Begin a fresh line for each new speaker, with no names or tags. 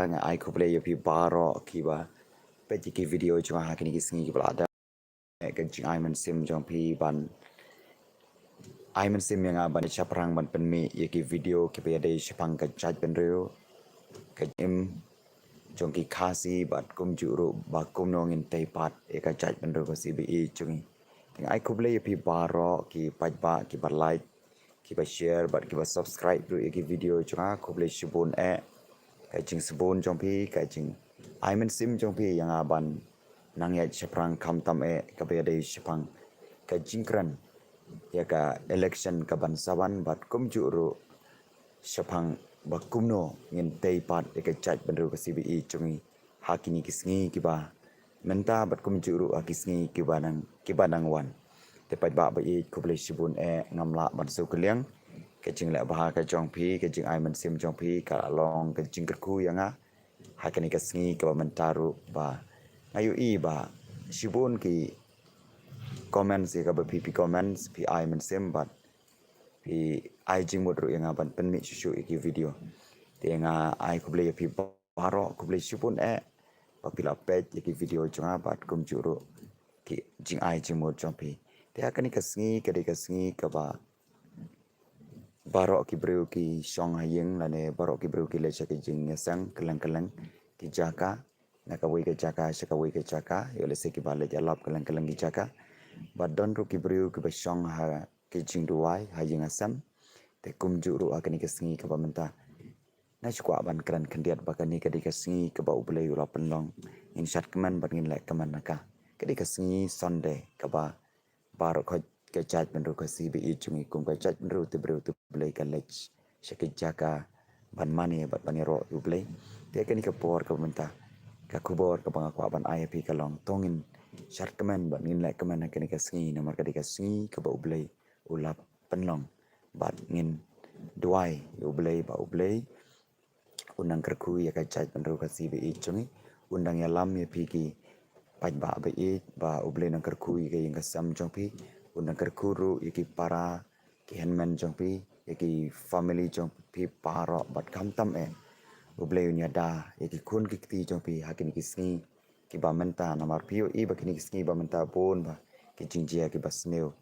nga ai ko play pi baro ki ba pe ki video chung ha kini ki sngi ki bla da ka jing ai man sim jong pi ban ai man sim yang ban chaprang ban pen mi ye ki video ki pe de chapang ka chat ben reu ka im jong ki khasi bat kum ju ru ba kum nong in te pat e ka chat ben reu ko cbe chung nga ai ko play pi baro ki pat ba ki ba like ki ba share bat ki ba subscribe ru ye ki video chung ha ko play shibun e cái chừng sabon trong pi cái chừng ai men sim trong pi yang aban nang ya chaprang kam tam e ka be dei chapang cái ching kran ya ka election ka ban saban bat kum ju ru chapang ba kum no ngin tei pat e ka chat ban ru ka cbe chungi hakini kisngi ki ba menta bat kum ju ru akisngi ki ba nang wan te pat ba ba e ku ble shibun e ngam la ban su kliang cái chừng lại ba cái trong pi cái chừng ai mình sim trong pi cả long cái chừng cái khu yang hai cái này cái sni cái mình taruh ba ayu i ba shibun ki comments ya ka pi comments pi ai mình sim ba pi ai jing mod ru yang ban pen mi shu ki video te yang ai ku play pi baro ku play shibun e ba pi la page ki video chung ba kum juru ki jing ai jing mod trong pi te ka ni ka sni ka ba barok ki breu ki song hayeng lane barok ki breu ki le chake jing sang kelang ki jaka nakawi ke jaka shakawi ke jaka yo le se ki bale jalap kelang ki jaka badon ru ki breu ki song ha ki jing duai hayeng asam te kum ju ru akani ke singi ka bamenta na chukwa ban kran kandiat bakani ka dika singi ka ba uble yu la penlong in shat keman ban ngin le keman naka ka dika singi sunday ka ba barok cái chat bên rồi cái CBE chung cùng cái chat bên rồi từ play cái lech sẽ jaga ban mani bat paniro tu play dia kan ke por ke menta ka kubor ke bangakwa ban IP ka long tongin shart kemen ban ngin like kemen kan ke singi nomor ka singi ke ba play ulap penlong bat ngin duai u play ba play undang kerku ya ka chat bên rồi cái CBE chung undang ya lam ya piki pat ba play nang kerku ke yang sam chung pi undang kerkuru iki para ki henmen jong pi iki family jong pi paro bat kam tam e uble unya da iki kun ki ti jong pi hakini ki sngi ki ba menta namar pio i ba kini ki sngi ba menta bon ba ki jingjia ki ba sneu